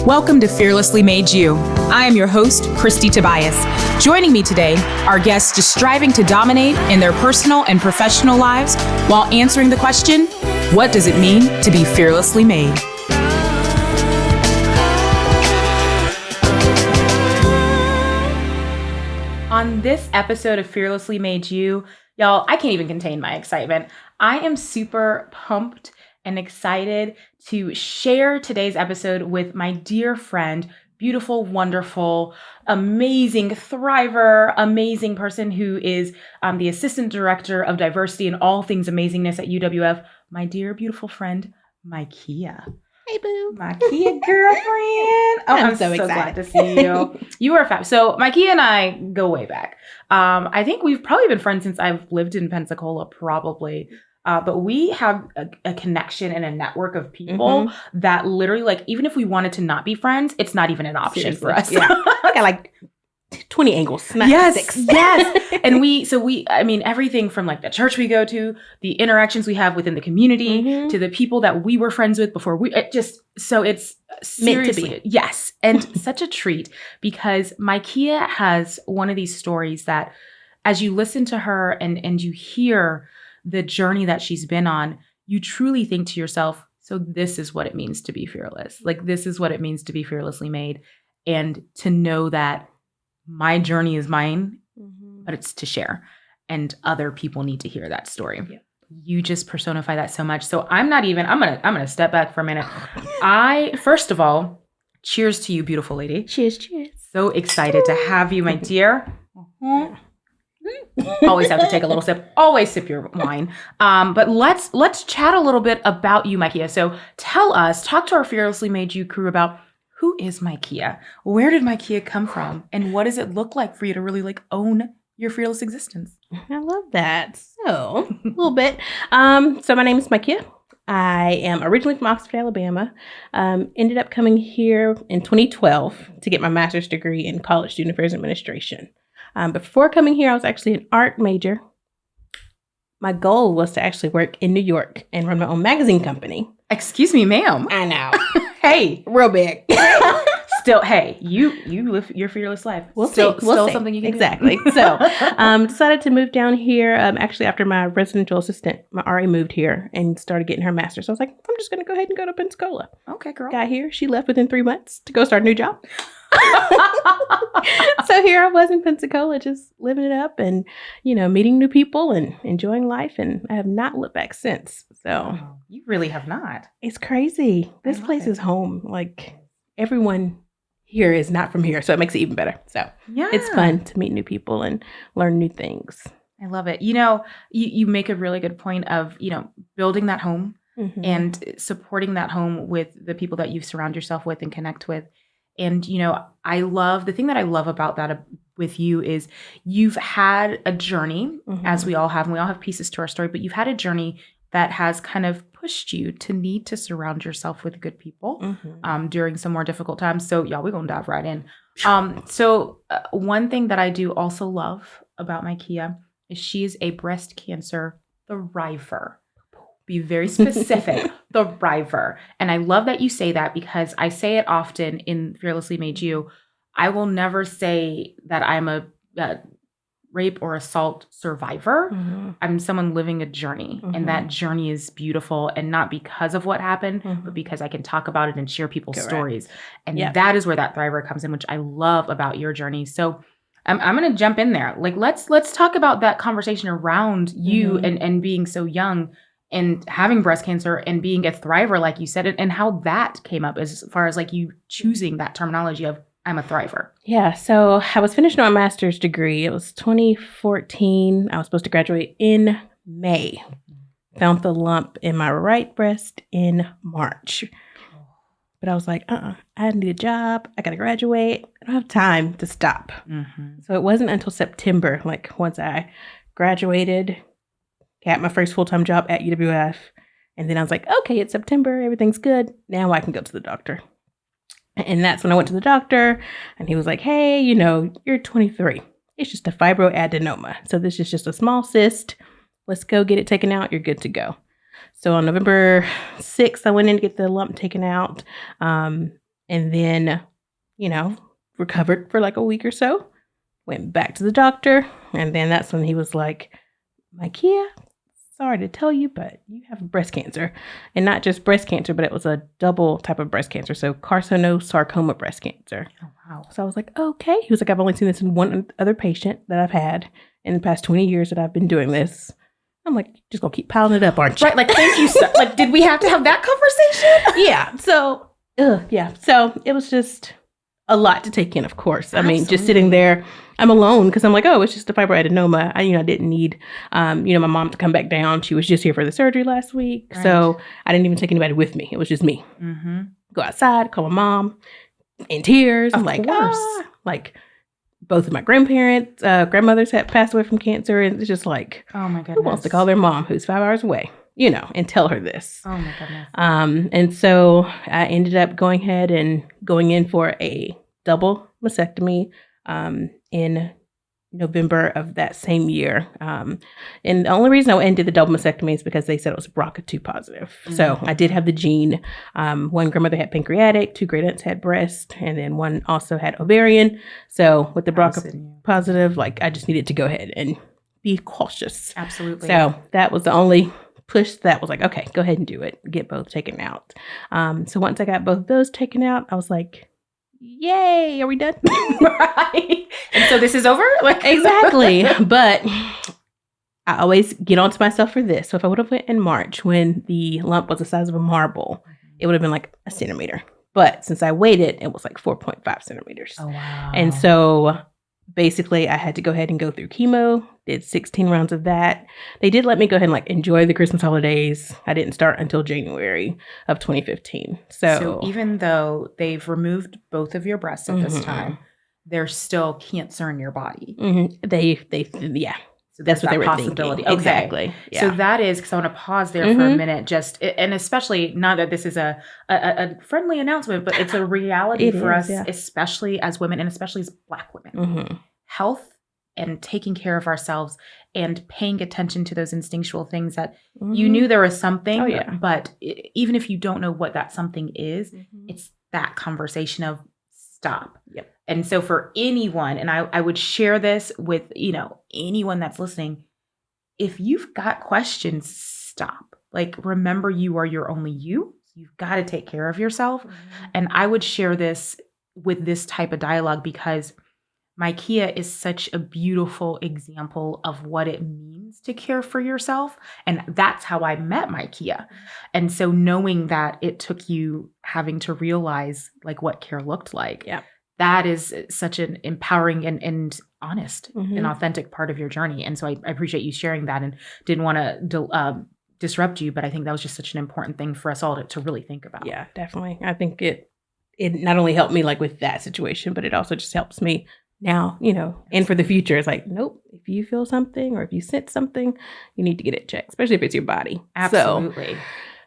Welcome to Fearlessly Made You. I am your host, Kristie Tobias. Joining me today are guests just striving to dominate in their personal and professional lives while answering the question, what does it mean to be fearlessly made? On this episode of Fearlessly Made You, y'all, I can't even contain my excitement. I am super pumped and excited to share today's episode with my dear friend, beautiful, wonderful, amazing thriver, amazing person who is the Assistant Director of Diversity and all things amazingness at UWF, my dear, beautiful friend, Mikia. Hey, boo. Mikia, girlfriend. Oh, I'm so excited. Glad to see you. You are fab. So Mikia and I go way back. I think we've probably been friends since I've lived in Pensacola, probably. But we have a connection and a network of people that literally, like, even if we wanted to not be friends, it's not even an option for us. Yeah. I got like 20 angles, not 6. Yes. And I mean, everything from like the church we go to, the interactions we have within the community, to the people that we were friends with before it's seriously, meant to be. Yes. And such a treat because Mikia has one of these stories that as you listen to her and you hear the journey that she's been on, you truly think to yourself, so this is what it means to be fearless. Like, this is what it means to be fearlessly made. And to know that my journey is mine, but it's to share. And other people need to hear that story. Yeah. You just personify that so much. So I'm gonna step back for a minute. First of all, cheers to you, beautiful lady. Cheers. So excited to have you, my dear. Always have to take a little sip. Always sip your wine. But let's chat a little bit about you, Mikia. So talk to our Fearlessly Made You crew about who is Mikia? Where did Mikia come from? And what does it look like for you to really like own your fearless existence? I love that. So a little bit. So my name is Mikia. I am originally from Oxford, Alabama. Ended up coming here in 2012 to get my master's degree in college student affairs administration. Before coming here, I was actually an art major. My goal was to actually work in New York and run my own magazine company. Excuse me, ma'am. I know. Hey, real big. Still, hey, you live your fearless life. We'll still see. Something you can exactly. do. So, decided to move down here. Actually, after my residential assistant, my RA, moved here and started getting her master's. So I was like, I'm just going to go ahead and go to Pensacola. Okay, girl. Got here. She left within 3 months to go start a new job. So here I was in Pensacola, just living it up and, meeting new people and enjoying life. And I have not looked back since. So you really have not. It's crazy. This place is home. Like, everyone here is not from here. So it makes it even better. So It's fun to meet new people and learn new things. I love it. You make a really good point of, building that home and supporting that home with the people that you surround yourself with and connect with. And, the thing that I love about that with you is you've had a journey, as we all have, and we all have pieces to our story, but you've had a journey that has kind of pushed you to need to surround yourself with good people during some more difficult times. So y'all, we're going to dive right in. One thing that I do also love about Mikia is she is a breast cancer thriver. Be very specific, thriver. And I love that you say that because I say it often in Fearlessly Made You. I will never say that I'm a rape or assault survivor. I'm someone living a journey, and that journey is beautiful, and not because of what happened, but because I can talk about it and share people's stories. And that is where that thriver comes in, which I love about your journey. So I'm going to jump in there. Like, let's talk about that conversation around you and being so young and having breast cancer and being a thriver, like you said, and how that came up as far as like you choosing that terminology of I'm a thriver. Yeah. So I was finishing my master's degree. It was 2014. I was supposed to graduate in May. Found the lump in my right breast in March. But I was like, I need a job. I got to graduate. I don't have time to stop. So it wasn't until September, like once I graduated, got my first full-time job at UWF. And then I was like, okay, it's September. Everything's good. Now I can go to the doctor. And that's when I went to the doctor. And he was like, hey, you're 23. It's just a fibroadenoma. So this is just a small cyst. Let's go get it taken out. You're good to go. So on November 6th, I went in to get the lump taken out. And And then, recovered for like a week or so, went back to the doctor. And then that's when he was like, Mikia, sorry to tell you, but you have breast cancer. And not just breast cancer, but it was a double type of breast cancer. So carcinosarcoma breast cancer. Oh, wow. So I was like, okay. He was like, I've only seen this in one other patient that I've had in the past 20 years that I've been doing this. I'm like, just gonna keep piling it up, aren't you? Right. Like, thank you. Like, did we have to have that conversation? Yeah. So, yeah. So it was just a lot to take in, of course. I mean, just sitting there, I'm alone because I'm like, oh, it's just a fibroadenoma. I didn't need, my mom to come back down. She was just here for the surgery last week. Right. So I didn't even take anybody with me. It was just me. Mm-hmm. Go outside, call my mom in tears. I'm like, like both of my grandmothers had passed away from cancer. And it's just like, oh my goodness, who wants to call their mom who's 5 hours away, and tell her this? Oh my goodness. And so I ended up going ahead and going in for a double mastectomy in November of that same year. And the only reason I ended the double mastectomy is because they said it was BRCA2 positive. Mm-hmm. So I did have the gene. One grandmother had pancreatic, 2 great aunts had breast, and then one also had ovarian. So with the BRCA positive, like I just needed to go ahead and be cautious. Absolutely. So that was the only push that was like, okay, go ahead and do it. Get both taken out. So once I got both of those taken out, I was like, yay, are we done? Right. And so this is over? Like exactly. But I always get onto myself for this. So if I would have went in March when the lump was the size of a marble, it would have been like a centimeter. But since I waited, it was like 4.5 centimeters. Oh, wow. And so basically I had to go ahead and go through chemo, did 16 rounds of that. They did let me go ahead and like enjoy the Christmas holidays. I didn't start until January of 2015. So even though they've removed both of your breasts at this time, there's still cancer in your body. Mm-hmm. Yeah. So that's what they were possibility. thinking. Okay. Exactly. Yeah. So that is, because I want to pause there for a minute, and especially not that this is a friendly announcement, but it's a reality for us, especially as women and especially as Black women. Mm-hmm. Health and taking care of ourselves and paying attention to those instinctual things that you knew there was something, but even if you don't know what that something is, it's that conversation of stop. Yep. And so for anyone, and I would share this with, anyone that's listening, if you've got questions, stop. Like, remember, you are your only you. You've got to take care of yourself. Mm-hmm. And I would share this with this type of dialogue because Mikia is such a beautiful example of what it means to care for yourself. And that's how I met Mikia. And so knowing that it took you having to realize like what care looked like, that is such an empowering and honest and authentic part of your journey. And so I appreciate you sharing that and didn't want to disrupt you, but I think that was just such an important thing for us all to really think about. Yeah, definitely. I think it not only helped me like with that situation, but it also just helps me now, and for the future. It's like, nope, if you feel something or if you sense something, you need to get it checked, especially if it's your body. Absolutely. So,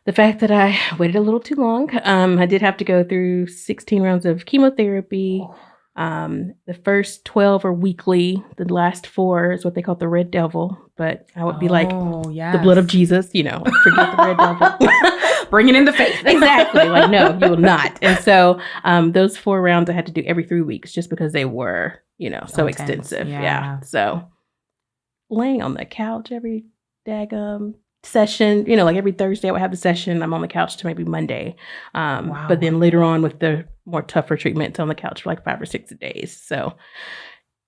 the fact that I waited a little too long, I did have to go through 16 rounds of chemotherapy. The first 12 are weekly. The last 4 is what they call the red devil. But I would be like, the blood of Jesus, forget the red devil. Bringing in the faith. Exactly. Like, no, you will not. And so those 4 rounds I had to do every 3 weeks just because they were, so extensive. Yeah. So laying on the couch every daggum session, like every Thursday I would have the session. I'm on the couch to maybe Monday. But then later on with the more tougher treatments on the couch for like 5 or 6 days. So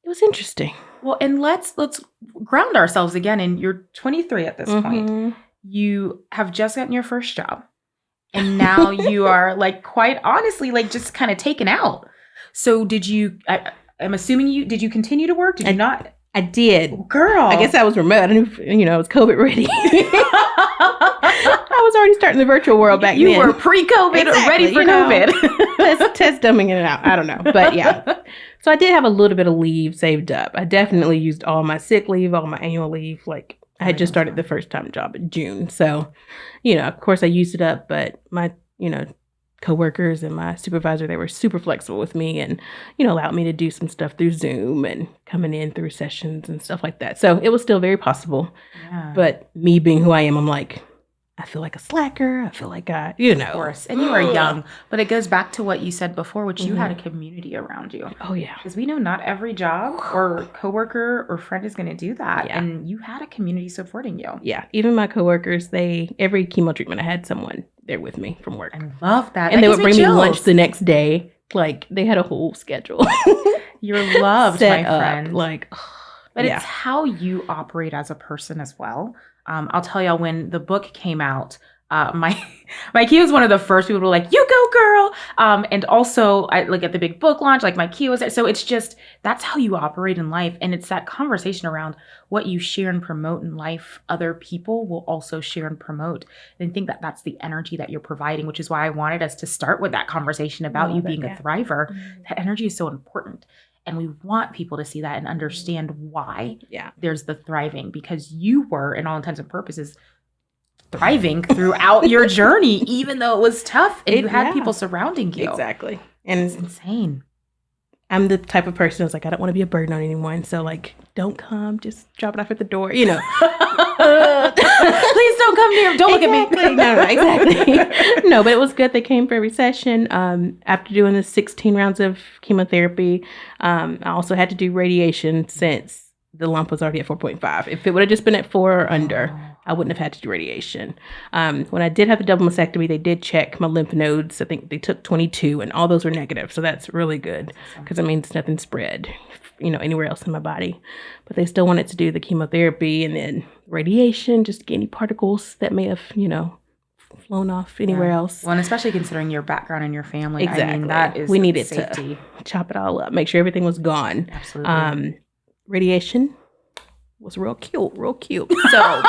it was interesting. Well, and let's ground ourselves again. And you're 23 at this point. You have just gotten your first job. And now you are like, quite honestly, like just kind of taken out. So did you, I'm assuming did you continue to work? Did you not? I did. Girl. I guess I was remote. I knew, I was COVID ready. I was already starting the virtual world back then. You were pre-COVID or ready for COVID. Test dumbing it out. I don't know. But yeah. So I did have a little bit of leave saved up. I definitely used all my sick leave, all my annual leave. Like I had just started the first time job in June. So, of course I used it up, but my, coworkers and my supervisor, they were super flexible with me and, allowed me to do some stuff through Zoom and coming in through sessions and stuff like that. So it was still very possible. Yeah. But me being who I am, I'm like, I feel like a slacker. I feel like Of course. And you are young, but it goes back to what you said before, which you had a community around you. Oh, yeah. Because we know not every job or coworker or friend is going to do that. Yeah. And you had a community supporting you. Yeah. Even my coworkers, every chemo treatment, I had someone there with me from work. I love that. And they would bring me lunch the next day. Like, they had a whole schedule. You're loved, my friend. But yeah. It's how you operate as a person as well. I'll tell y'all, when the book came out, my key was one of the first people who were like, "You go, girl!" And also, I like at the big book launch, like my key was there. So it's just that's how you operate in life, and it's that conversation around what you share and promote in life. Other people will also share and promote, and I think that that's the energy that you're providing, which is why I wanted us to start with that conversation about you being a thriver. That energy is so important. And we want people to see that and understand why there's the thriving, because you were, in all intents and purposes, thriving throughout your journey, even though it was tough and you had people surrounding you. Exactly. And it's insane. I'm the type of person who's like, I don't want to be a burden on anyone. So like, don't come, just drop it off at the door, Please don't come near. Don't look at me. No, exactly. No, but it was good. They came for every session. After doing the 16 rounds of chemotherapy, I also had to do radiation since the lump was already at 4.5. If it would have just been at 4 or under, I wouldn't have had to do radiation. When I did have the double mastectomy, they did check my lymph nodes. I think they took 22 and all those were negative. So that's really good because it means nothing spread, anywhere else in my body. But they still wanted to do the chemotherapy and then radiation, just get any particles that may have, flown off anywhere else. Well, and especially considering your background and your family. Exactly. I mean, that is we needed safety. To chop it all up, make sure everything was gone. Absolutely. Radiation was real cute. So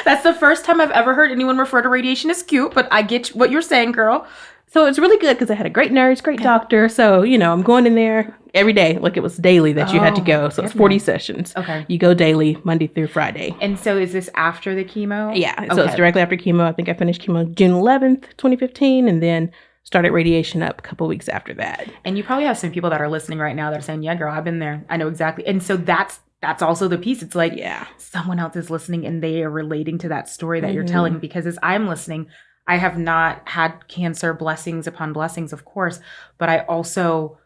that's the first time I've ever heard anyone refer to radiation as cute, but I get what you're saying, girl. So it's really good because I had a great nurse, great doctor. So, I'm going in there every day. Like it was daily that you had to go. So it's 40 sessions. Okay. You go daily, Monday through Friday. And so is this after the chemo? Yeah. Okay. So it's directly after chemo. I think I finished chemo June 11th, 2015. And then started radiation up a couple weeks after that. And you probably have some people that are listening right now that are saying, yeah, girl, I've been there. I know exactly. And so that's also the piece. It's like someone else is listening and they are relating to that story that you're telling, because as I'm listening, I have not had cancer, blessings upon blessings, of course, but I also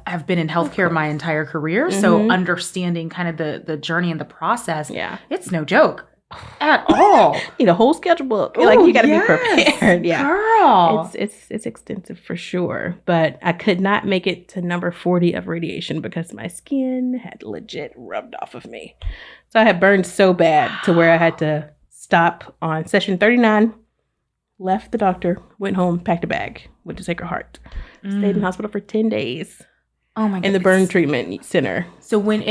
have been in healthcare my entire career. So understanding kind of the journey and the process, it's no joke at all. Need a whole schedule book. Like you got to be prepared. Yeah, girl, it's extensive for sure. But I could not make it to number 40 of radiation because my skin had legit rubbed off of me. So I had burned so bad to where I had to stop on session 39. Left the doctor, went home, packed a bag, went to Sacred Heart. Stayed in hospital for 10 days. Oh my God. In the burn treatment center. So when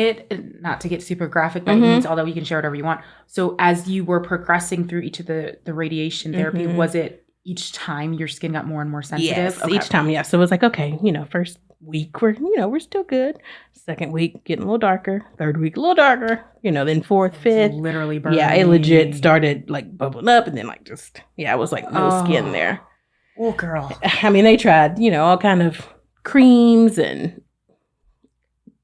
not to get super graphic, but it means, although you can share whatever you want. So as you were progressing through each of the radiation therapy, was it each time your skin got more and more sensitive? Yes, each time, yes. So it was like, okay, first week we're still good. Second week getting a little darker. Third week a little darker. Then fourth, fifth. It's literally burning. Yeah, it legit started like bubbling up and then like just it was like no skin there. Oh girl. I mean, they tried, all kind of creams and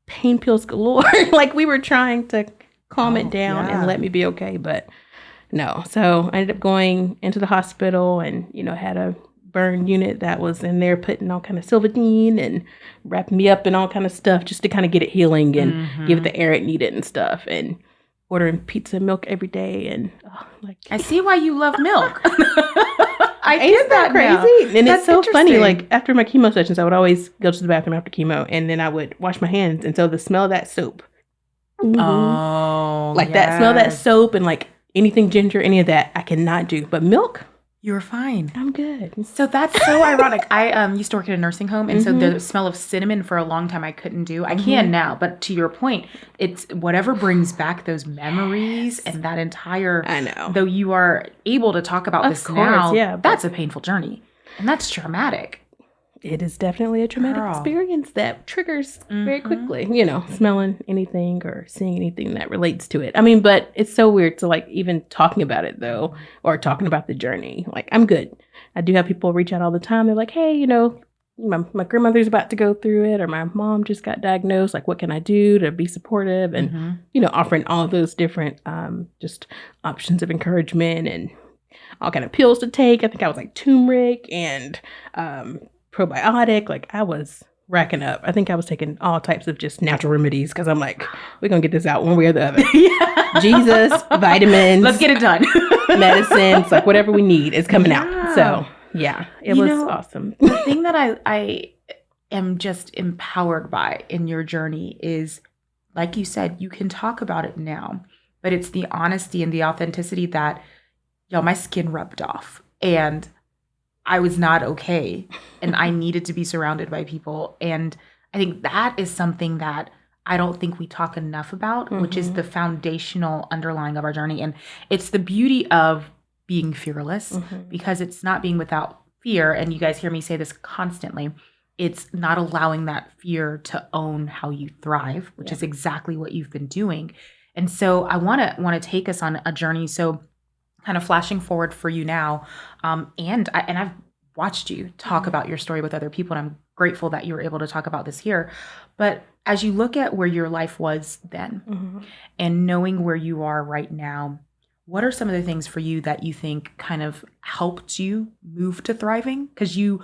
pain pills galore. Like we were trying to calm it down and let me be okay, but no. So I ended up going into the hospital and, had a burn unit that was in there putting all kind of Silvadene and wrapping me up and all kind of stuff just to kind of get it healing and give it the air it needed and stuff, and ordering pizza and milk every day. And I see why you love milk. I Ain't get that crazy now. And That's it's so funny, interesting. like after my chemo sessions I would always go to the bathroom after chemo and then I would wash my hands, and so the smell of that soap that smell of that soap and like anything ginger, any of that I cannot do, but milk you were fine. I'm good. So that's so ironic. I used to work in a nursing home, and so the smell of cinnamon for a long time I couldn't do. I can now, but to your point, it's whatever brings back those memories and that entire. I know. Though you are able to talk about this now, but that's a painful journey, and that's traumatic. It is definitely a traumatic experience that triggers very quickly, smelling anything or seeing anything that relates to it. I mean, but it's so weird to like even talking about it though, or talking about the journey. Like I'm good. I do have people reach out all the time. They're like, hey, my grandmother's about to go through it, or my mom just got diagnosed. Like, what can I do to be supportive? And, offering all of those different just options of encouragement and all kind of pills to take. I think I was like turmeric and probiotic. Like I was racking up. I think I was taking all types of just natural remedies because I'm like, we're going to get this out one way or the other. Yeah. Jesus, vitamins. Let's get it done. Medicines, like whatever we need is coming out. So yeah, it was awesome. The thing that I am just empowered by in your journey is, like you said, you can talk about it now, but it's the honesty and the authenticity that, my skin rubbed off and I was not okay and I needed to be surrounded by people. And I think that is something that I don't think we talk enough about, which is the foundational underlying of our journey. And it's the beauty of being fearless because it's not being without fear. And you guys hear me say this constantly. It's not allowing that fear to own how you thrive, which is exactly what you've been doing. And so I want to take us on a journey. So kind of flashing forward for you now. And I've watched you talk about your story with other people, and I'm grateful that you were able to talk about this here. But as you look at where your life was then and knowing where you are right now, what are some of the things for you that you think kind of helped you move to thriving? Because you,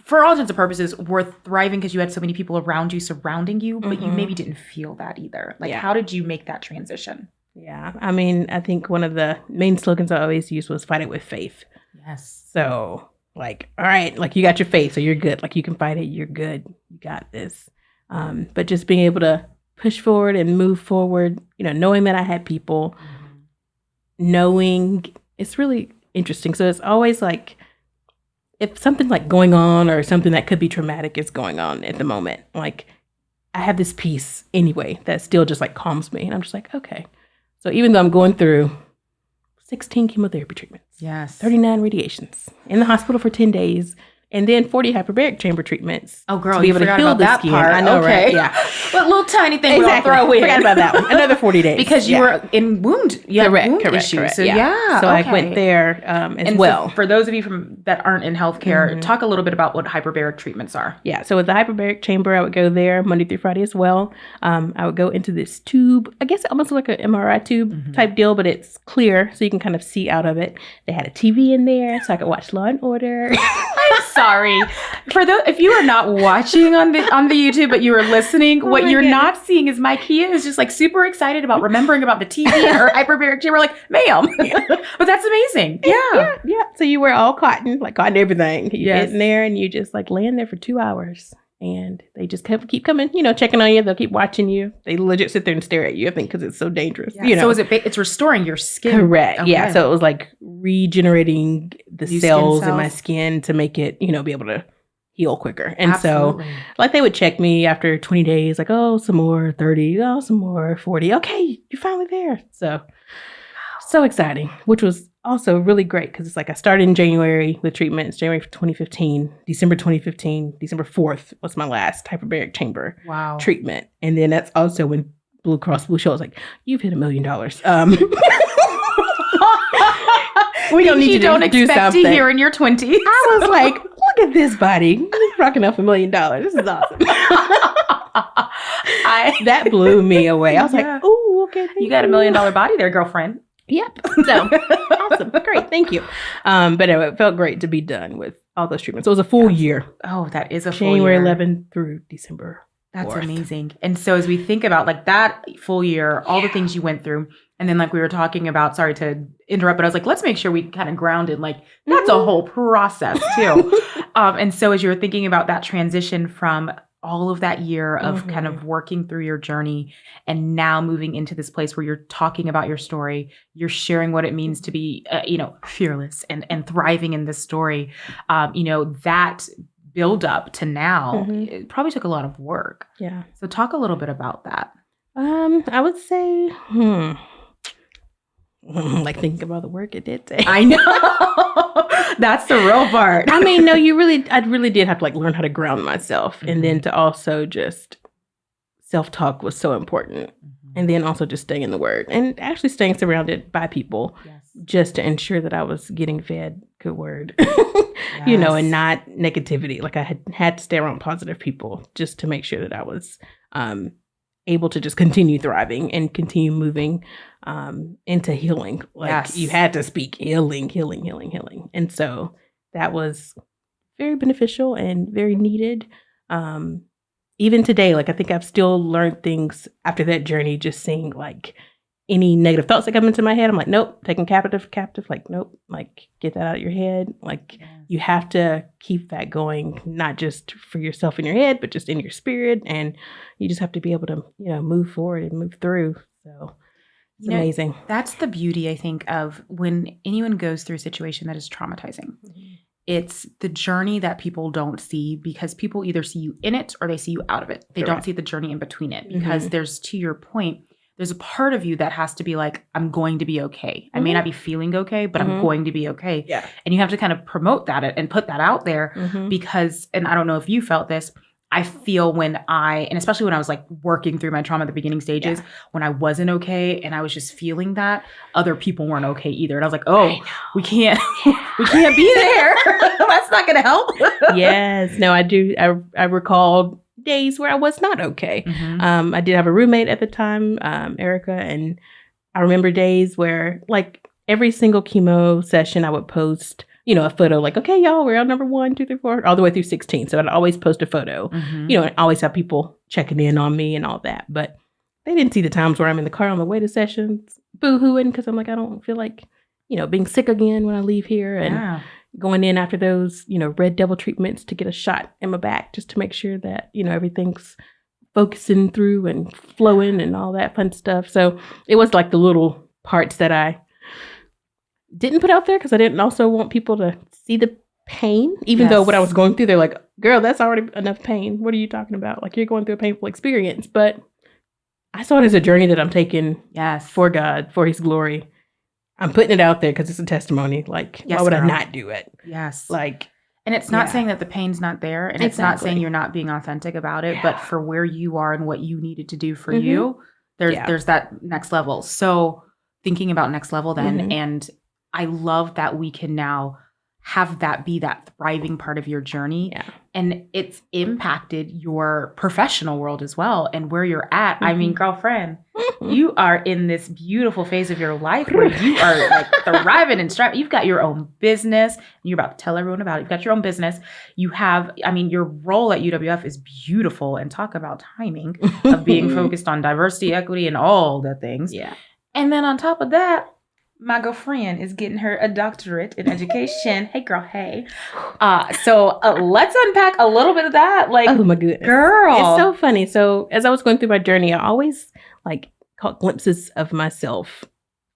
for all intents and purposes, were thriving because you had so many people around you surrounding you, but you maybe didn't feel that either. Like, how did you make that transition? Yeah. I mean, I think one of the main slogans I always used was fight it with faith. Yes. So like, all right, like you got your faith, so you're good. Like you can fight it. You're good. You got this. But just being able to push forward and move forward, knowing that I had people, knowing it's really interesting. So it's always like, if something like going on or something that could be traumatic is going on at the moment, like I have this peace anyway that still just like calms me. And I'm just like, okay. So even though I'm going through 16 chemotherapy treatments, 39 radiations, in the hospital for 10 days, and then 40 hyperbaric chamber treatments. Oh, girl, to be able to heal the skin. Part. I know, okay. Right? Yeah. But little tiny thing we'll throw in. Forgot about that one. Another 40 days. Because you were in wound. You had wound issues. Correct. So So I went there as well. For those of you that aren't in healthcare, talk a little bit about what hyperbaric treatments are. Yeah. So with the hyperbaric chamber, I would go there Monday through Friday as well. I would go into this tube. I guess almost like an MRI tube type deal, but it's clear, so you can kind of see out of it. They had a TV in there, so I could watch Law and Order. I'm sorry. If you are not watching on the YouTube, but you are listening, what you're not seeing is Mikia is just like super excited about remembering about the TV and her hyperbaric chamber. Like, ma'am, but that's amazing. Yeah. So you wear all cotton, like cotton everything. You get in there and you just like lay in there for 2 hours. And they just keep coming, checking on you. They'll keep watching you. They legit sit there and stare at you, I think, because it's so dangerous. Yeah. So it's restoring your skin. Correct. Okay. Yeah. So it was like regenerating the cells in my skin to make it, be able to heal quicker. And so like they would check me after 20 days, like, oh, some more 30, oh, some more 40. Okay, you're finally there. So exciting, which was also really great because it's like I started in January with treatment. It's January 2015, December 2015, December 4th was my last hyperbaric chamber treatment. And then that's also when Blue Cross Blue Shield was like, you've hit $1 million. We don't need you to do something. To hear in your 20s. I was like, look at this body. Rocking up $1 million. This is awesome. That blew me away. I was like, oh, okay. You got $1 million body there, girlfriend. Yep. So awesome. Great. Thank you. But it felt great to be done with all those treatments. So it was a full year. Oh, that is a full year. January 11th through December 4th. That's amazing. And so as we think about like that full year, all the things you went through, and then like we were talking about, sorry to interrupt, but I was like, let's make sure we kind of grounded, like that's a whole process too. And so as you were thinking about that transition from all of that year of kind of working through your journey and now moving into this place where you're talking about your story, you're sharing what it means to be, fearless and thriving in this story, that build up to now, it probably took a lot of work. Yeah. So talk a little bit about that. I would say, like thinking about the work it did take. I know. That's the real part. I mean, no, I really did have to like learn how to ground myself. And then to also just self-talk was so important. And then also just staying in the word and actually staying surrounded by people just to ensure that I was getting fed good word, and not negativity. Like I had to stay around positive people just to make sure that I was able to just continue thriving and continue moving into healing. Like you had to speak healing. And so that was very beneficial and very needed. Even today, like I think I've still learned things after that journey, just seeing like any negative thoughts that come into my head. I'm like, nope, taking captive. Like, nope, like get that out of your head. Like you have to keep that going, not just for yourself in your head, but just in your spirit. And you just have to be able to, move forward and move through. So it's amazing. That's the beauty, I think, of when anyone goes through a situation that is traumatizing. Mm-hmm. It's the journey that people don't see, because people either see you in it or they see you out of it. They don't see the journey in between it, because there's, to your point, there's a part of you that has to be like, I'm going to be okay. I may not be feeling okay, but I'm going to be okay. Yeah. And you have to kind of promote that and put that out there because, and I don't know if you felt this, I feel and especially when I was like working through my trauma at the beginning stages, when I wasn't okay and I was just feeling that, other people weren't okay either. And I was like, oh, we can't be there. That's not going to help. Yes. No, I do. I recall days where I was not okay. I did have a roommate at the time, Erica, and I remember days where like every single chemo session I would post, a photo like, okay, y'all, we're on number 1, 2, 3, 4, all the way through 16. So I'd always post a photo, and always have people checking in on me and all that. But they didn't see the times where I'm in the car on the way to sessions, boo-hooing, because I'm like, I don't feel like, being sick again when I leave here and going in after those, red devil treatments to get a shot in my back just to make sure that, everything's focusing through and flowing and all that fun stuff. So it was like the little parts that I didn't put out there because I didn't also want people to see the pain, even though what I was going through, they're like, girl, that's already enough pain. What are you talking about? Like, you're going through a painful experience. But I saw it as a journey that I'm taking for God, for his glory. I'm putting it out there because it's a testimony. Like, why would I not do it? Yes. Like, and it's not saying that the pain's not there, and it's not saying you're not being authentic about it, but for where you are and what you needed to do for you, there's that next level. So thinking about next level then, and I love that we can now have that be that thriving part of your journey. Yeah. And it's impacted your professional world as well and where you're at. I mean, girlfriend, you are in this beautiful phase of your life where you are like thriving and striving. You've got your own business. And you're about to tell everyone about it. You've got your own business. You have, your role at UWF is beautiful, and talk about timing of being focused on diversity, equity, and all the things. Yeah. And then on top of that, my girlfriend is getting a doctorate in education. Hey, girl, hey. So let's unpack a little bit of that. Like, oh my goodness, girl, it's so funny. So as I was going through my journey, I always like caught glimpses of myself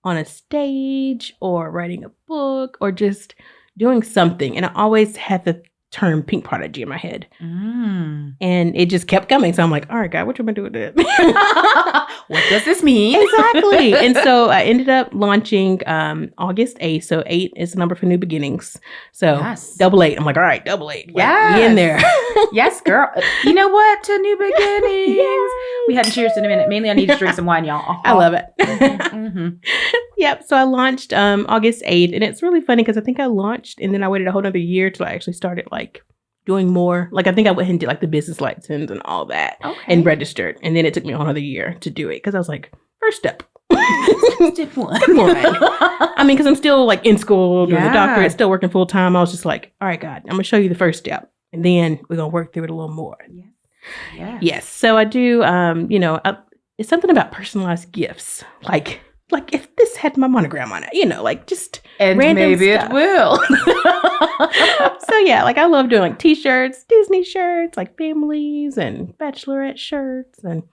on a stage or writing a book or just doing something, and I always had the term pink prodigy in my head. And it just kept coming. So I'm like, all right, God, what you gonna do with it? What does this mean? Exactly. And so I ended up launching August 8th. So 8 is the number for new beginnings. So 88. I'm like, all right, 88. Yeah. Be in there. Yes, girl. You know what? To new beginnings. Yay. We hadn't cheers in a minute. Mainly I need to drink some wine, y'all. I love it. Yep. So I launched August 8th. And it's really funny because I think I launched and then I waited a whole nother year till I actually started like doing more. Like I think I went and did like the business license and all that and registered. And then it took me a whole nother year to do it because I was like, first step. Step one. I mean, because I'm still like in school doing the doctorate, still working full time. I was just like, all right, God, I'm going to show you the first step. And then we're going to work through it a little more. Yes. So I do, it's something about personalized gifts. Like if this had my monogram on it, like just and random maybe stuff. It will. So yeah, like I love doing like t-shirts, Disney shirts, like families and bachelorette shirts and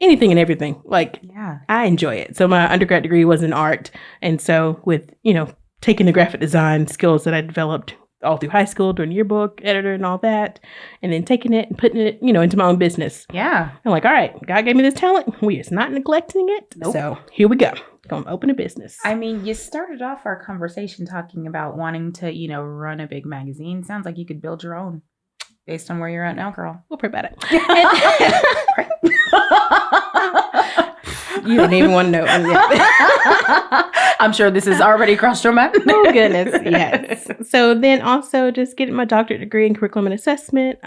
anything and everything. Like I enjoy it. So my undergrad degree was in art. And so with, taking the graphic design skills that I developed all through high school, doing yearbook, editor and all that, and then taking it and putting it, into my own business. Yeah. I'm like, all right, God gave me this talent. We is not neglecting it. Nope. So here we go. Gonna open a business. I mean, you started off our conversation talking about wanting to, run a big magazine. Sounds like you could build your own based on where you're at now, girl. We'll pray about it. You didn't even want to know. I'm sure this has already crossed your mind. Oh, goodness. Yes. So then also just getting my doctorate degree in curriculum and assessment.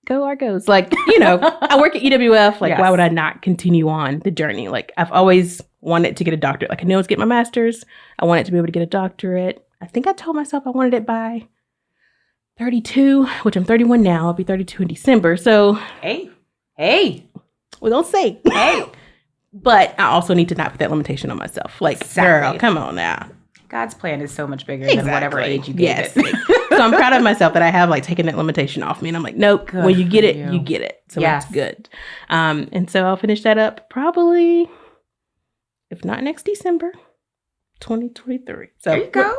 Got go Argos. Like, I work at EWF. Like, why would I not continue on the journey? Like, I've always wanted to get a doctorate. Like, I knew I was getting my master's. I wanted to be able to get a doctorate. I think I told myself I wanted it by 32, which I'm 31 now. I'll be 32 in December. So, hey, we don't say, hey. But I also need to not put that limitation on myself. Like, girl, come on now. God's plan is so much bigger than whatever age you gave it. So I'm proud of myself that I have like taken that limitation off me. And I'm like, nope, good when you get it, you get it. So that's good. And so I'll finish that up probably, if not next December, 2023. So there you go.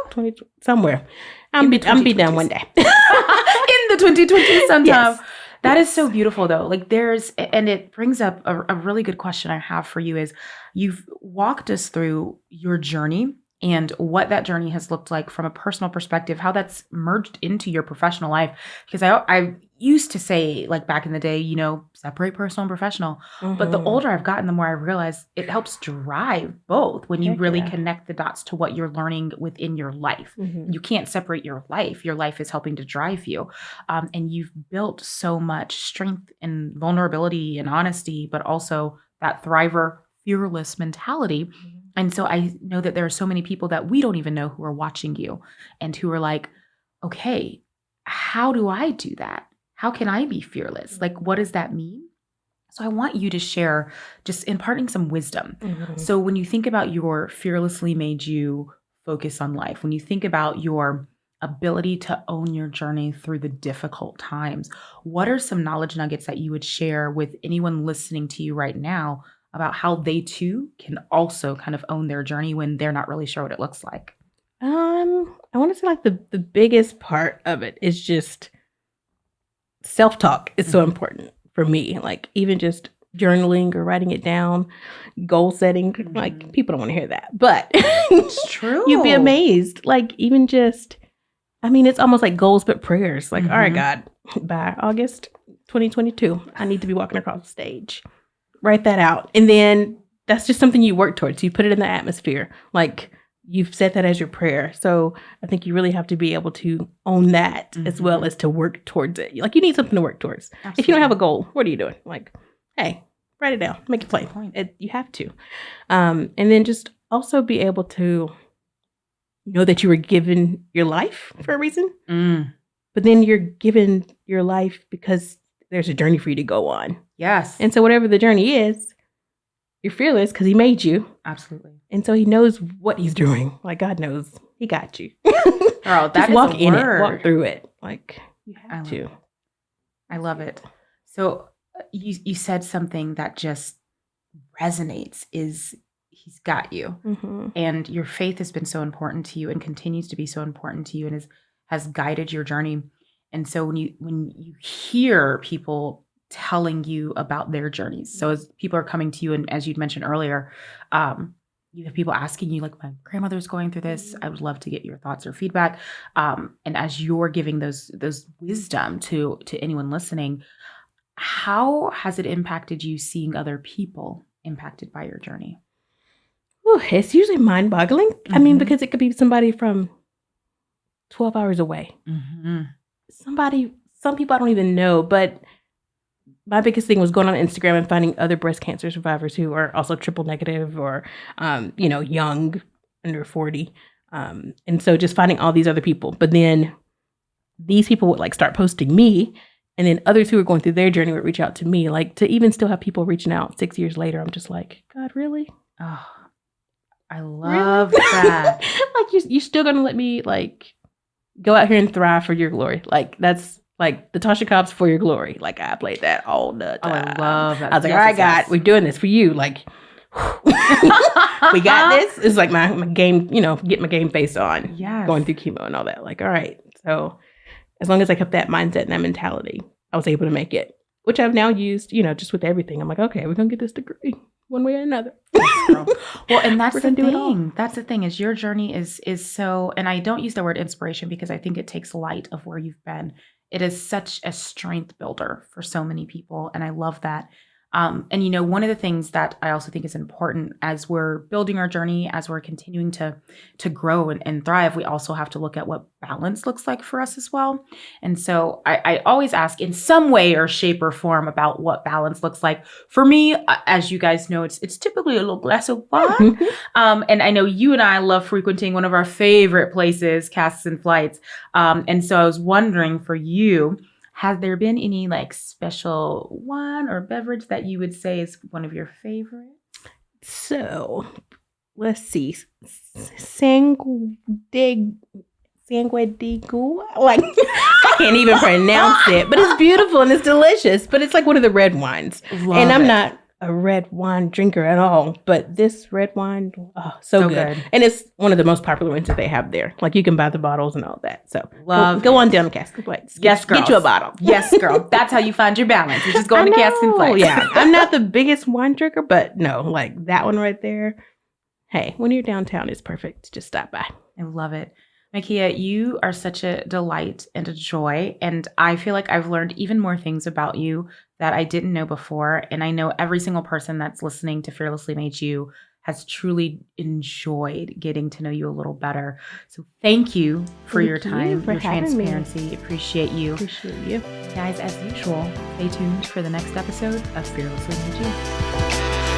Somewhere. I'm be done one day. In the 2020s sometime. Yes. That is so beautiful though. Like and it brings up a really good question I have for you is you've walked us through your journey and what that journey has looked like from a personal perspective, how that's merged into your professional life. Because I used to say, like back in the day, separate personal and professional. Mm-hmm. But the older I've gotten, the more I realize it helps drive both when you really connect the dots to what you're learning within your life. Mm-hmm. You can't separate your life. Your life is helping to drive you. And you've built so much strength and vulnerability and honesty, but also that thriver, fearless mentality. Mm-hmm. And so I know that there are so many people that we don't even know who are watching you and who are like, okay, how do I do that? How can I be fearless? Like, what does that mean? So I want you to share just imparting some wisdom. Mm-hmm. So when you think about your fearlessly made you focus on life, when you think about your ability to own your journey through the difficult times, what are some knowledge nuggets that you would share with anyone listening to you right now about how they too can also kind of own their journey when they're not really sure what it looks like? I want to say like the biggest part of it is just self-talk is so important for me. Like even just journaling or writing it down, goal setting, like people don't want to hear that, but it's true. You'd be amazed. Like even just, it's almost like goals, but prayers. Like, all right, God, by August 2022, I need to be walking across the stage. Write that out. And then that's just something you work towards. You put it in the atmosphere. Like you've set that as your prayer. So I think you really have to be able to own that as well as to work towards it. Like you need something to work towards. Absolutely. If you don't have a goal, what are you doing? Like, hey, write it down, make it plain. You have to. And then just also be able to know that you were given your life for a reason. But then you're given your life because there's a journey for you to go on. Yes. And so whatever the journey is, you're fearless because he made you. Absolutely. And so he knows what he's doing. Like God knows he got you. Girl, that just is walk a in word. it, walk through it. Like you have to. I love it. So you said something that just resonates is he's got you. Mm-hmm. And your faith has been so important to you and continues to be so important to you and has guided your journey. And so when you hear people telling you about their journeys, so as people are coming to you, and as you'd mentioned earlier, you have people asking you, like, my grandmother's going through this. I would love to get your thoughts or feedback. And as you're giving those wisdom to anyone listening, how has it impacted you seeing other people impacted by your journey? Ooh, it's usually mind-boggling. Because it could be somebody from 12 hours away. Mm-hmm. Some people I don't even know, but my biggest thing was going on Instagram and finding other breast cancer survivors who are also triple negative or, young, under 40. And so just finding all these other people. But then these people would like start posting me, and then others who were going through their journey would reach out to me. Like to even still have people reaching out 6 years later, I'm just like, God, really? Oh, I love that. Like you're still going to let me like go out here and thrive for your glory. Like that's like the Tasha Cobbs for your glory. Like I played that all the time. Oh, I love that. I was like, all right, God, we're doing this for you. Like we got this. It's like my game, get my game face on. Yeah. Going through chemo and all that. Like, all right. So as long as I kept that mindset and that mentality, I was able to make it, which I've now used, just with everything. I'm like, okay, we're going to get this degree one way or another. Well, and that's the thing. That's the thing is your journey is so, and I don't use the word inspiration because I think it takes light of where you've been. It is such a strength builder for so many people. And I love that. And, you know, one of the things that I also think is important as we're building our journey, as we're continuing to grow and thrive, we also have to look at what balance looks like for us as well. And so I always ask in some way or shape or form about what balance looks like. For me, as you guys know, it's typically a little glass of wine. And I know you and I love frequenting one of our favorite places, Casts and Flights. And so I was wondering for you, has there been any like special wine or beverage that you would say is one of your favorites? So let's see. Sangue de Gou. Like I can't even pronounce it, but it's beautiful and it's delicious. But it's like one of the red wines. And I'm not a red wine drinker at all, but this red wine, oh, so good. And it's one of the most popular ones that they have there. Like you can buy the bottles and all that. So go on down to Casts and Flights. Yes, girl. Get you a bottle. Yes, girl. That's how you find your balance. You just go on to Casts and Flights. Yeah, I'm not the biggest wine drinker, but no, like that one right there. Hey, when you're downtown, it's perfect. Just stop by. I love it. Mikia, you are such a delight and a joy. And I feel like I've learned even more things about you that I didn't know before. And I know every single person that's listening to Fearlessly Made You has truly enjoyed getting to know you a little better. So thank you for your time, your transparency. Appreciate you. Appreciate you. Guys, as usual, stay tuned for the next episode of Fearlessly Made You.